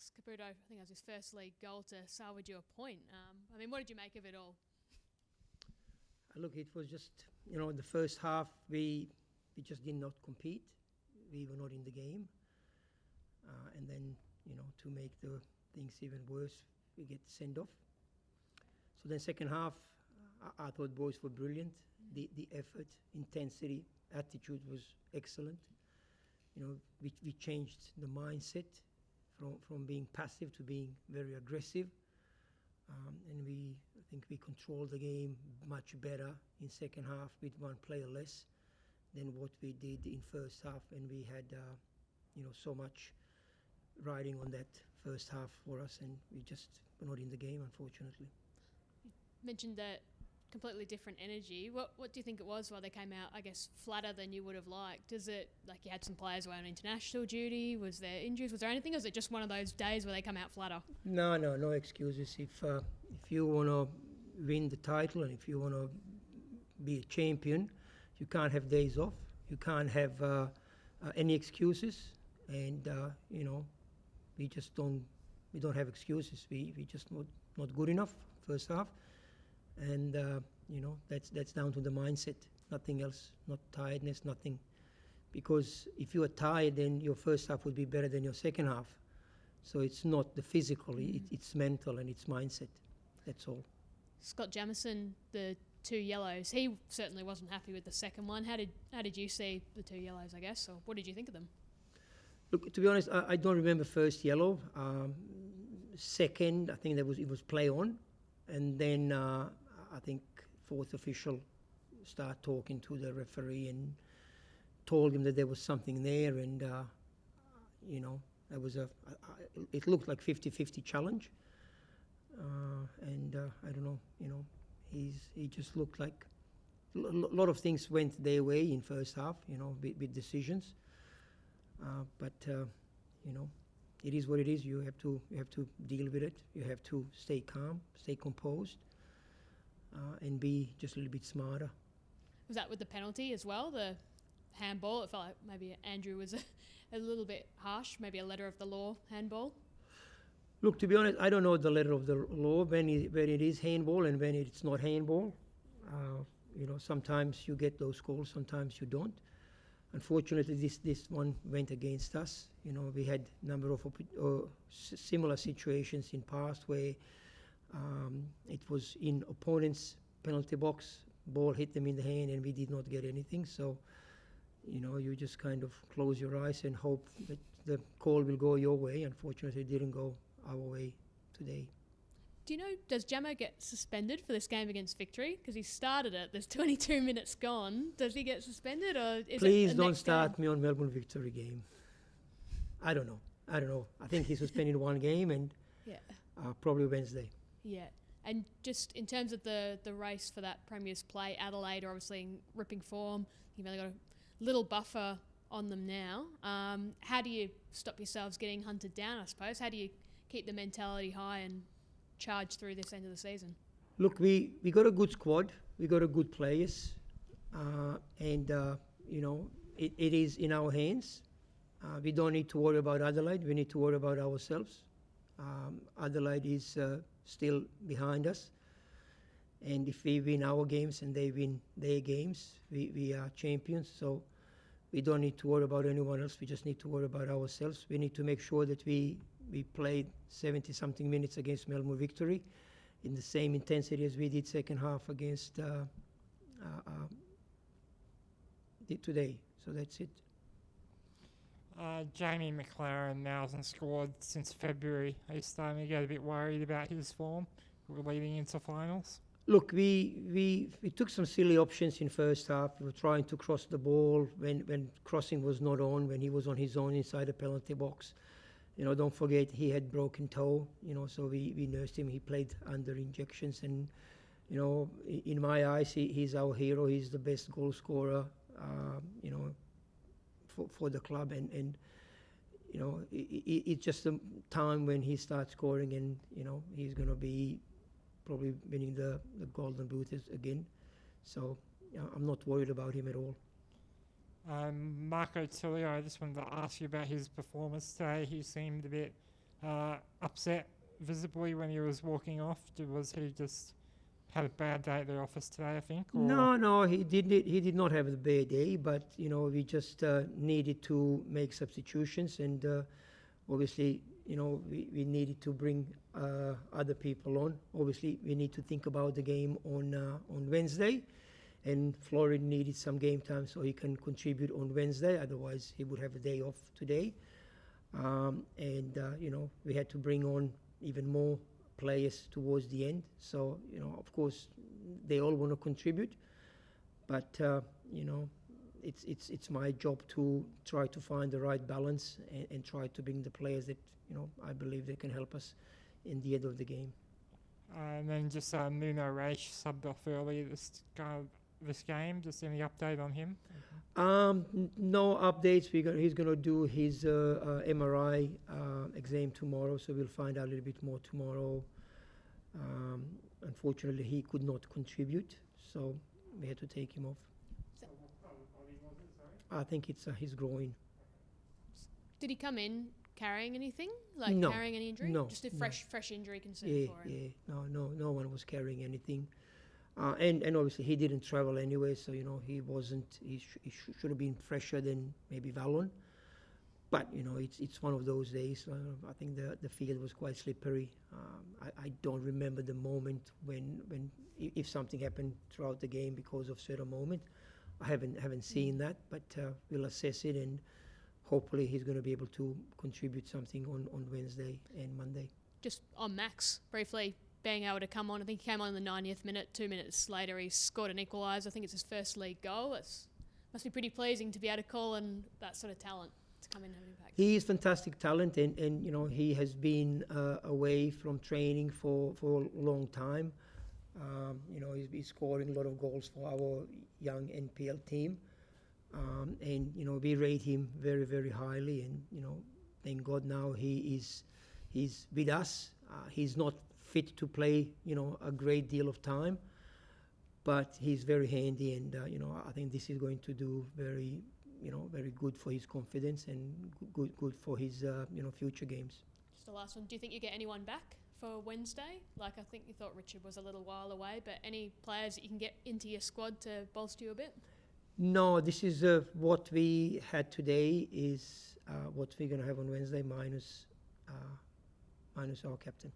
Max Caputo, I think it was his first league goal to salvage you a point. I mean, what did you make of it all? Look, it was just, the first half we just did not compete. We were not in the game. And then, to make the things even worse, we get sent off. So then second half, I thought boys were brilliant. The effort, intensity, attitude was excellent. We changed the mindset from being passive to being very aggressive. And I think we controlled the game much better in second half with one player less than what we did in first half. And we had, so much riding on that first half for us, and we just were not in the game, unfortunately. You mentioned that completely different energy. What do you think it was why they came out, I guess, flatter than you would have liked? Is it like you had some players who were on international duty? Was there injuries? Was there anything? Or was it just one of those days where they come out flatter? No excuses. If you want to win the title and if you want to be a champion, you can't have days off. You can't have any excuses. And, we just don't have excuses. We just not good enough first half. And, that's down to the mindset, nothing else, not tiredness, nothing. Because if you are tired, then your first half would be better than your second half. So it's not the physical, it's mental and it's mindset. That's all. Scott Jamieson, the 2 yellows, he certainly wasn't happy with the second one. How did you see the 2 yellows, I guess, or what did you think of them? Look, to be honest, I don't remember first yellow. Second, I think it was play on. And then I think fourth official started talking to the referee and told him that there was something there. And, there was it looked like 50-50 challenge. And I don't know, he just looked like a lot of things went their way in first half, with decisions. But it is what it is. You have to deal with it. You have to stay calm, stay composed, and be just a little bit smarter. Was that with the penalty as well, the handball? It felt like maybe Andrew was a little bit harsh, maybe a letter of the law handball. Look, to be honest, I don't know the letter of the law when it is handball and when it's not handball. Sometimes you get those calls, sometimes you don't. Unfortunately, this one went against us. We had a number of similar situations in past where it was in opponent's penalty box, ball hit them in the hand, and we did not get anything. So, you just kind of close your eyes and hope that the call will go your way. Unfortunately, it didn't go our way today. Do you know, does Jamo get suspended for this game against Victory? Because he started it. There's 22 minutes gone. Does he get suspended, or is Please don't start me on Melbourne Victory game. I don't know. I think he suspended one game and probably Wednesday. Yeah. And just in terms of the race for that Premier's play, Adelaide are obviously in ripping form. You've only got a little buffer on them now. How do you stop yourselves getting hunted down, I suppose? How do you keep the mentality high and charge through this end of the season? Look, we got a good squad. We got a good players. And it is in our hands. We don't need to worry about Adelaide. We need to worry about ourselves. Adelaide is still behind us. And if we win our games and they win their games, we are champions. So we don't need to worry about anyone else. We just need to worry about ourselves. We need to make sure that we played 70-something minutes against Melbourne Victory in the same intensity as we did second half against today. So that's it. Jamie McLaren now hasn't scored since February. Are you starting to get a bit worried about his form leading into finals? Look, we took some silly options in first half. We were trying to cross the ball when crossing was not on, when he was on his own inside the penalty box. Don't forget he had broken toe, so we nursed him. He played under injections and, in my eyes, he's our hero. He's the best goal scorer, for the club. And it's just a time when he starts scoring and, he's going to be probably winning the Golden Boot again. So I'm not worried about him at all. Marco Tilio, I just wanted to ask you about his performance today. He seemed a bit upset visibly when he was walking off? Was he just had a bad day at the office today, I think? Or No, he did not have a bad day, but we just needed to make substitutions, and obviously, we needed to bring other people on. Obviously, we need to think about the game on Wednesday, and Florin needed some game time so he can contribute on Wednesday. Otherwise, he would have a day off today. We had to bring on even more players towards the end. So, of course, they all want to contribute, but it's my job to try to find the right balance and try to bring the players that I believe they can help us in the end of the game. and then just Nuno Reis subbed off early this game. Just any update on him? No updates. He's going to do his MRI exam tomorrow, so we'll find out a little bit more tomorrow. Unfortunately, he could not contribute, so we had to take him off. I think it's his groin. Did he come in carrying anything? No. Carrying any injury? No, Just a no. fresh injury concern for him? Yeah. No one was carrying anything. And obviously he didn't travel anyway, so he wasn't. He should have been fresher than maybe Valon. But it's one of those days. I think the field was quite slippery. I don't remember the moment when if something happened throughout the game because of certain moment. I haven't seen that, but we'll assess it, and hopefully he's going to be able to contribute something on Wednesday and Monday. Just on Max, briefly being able to come on. I think he came on in the 90th minute. 2 minutes later, he scored an equaliser. I think it's his first league goal. It must be pretty pleasing to be able to call in that sort of talent to come in and have an impact. He is fantastic talent, and he has been away from training for a long time. He's been scoring a lot of goals for our young NPL team, and we rate him very, very highly. And thank God now he's with us. He's not fit to play a great deal of time, but he's very handy, and I think this is going to do very good for his confidence and good for his future games. Just the last one. Do you think you get anyone back for Wednesday? I think you thought Richard was a little while away, but any players that you can get into your squad to bolster you a bit? No, this is what we had today is what we're going to have on Wednesday minus our captain.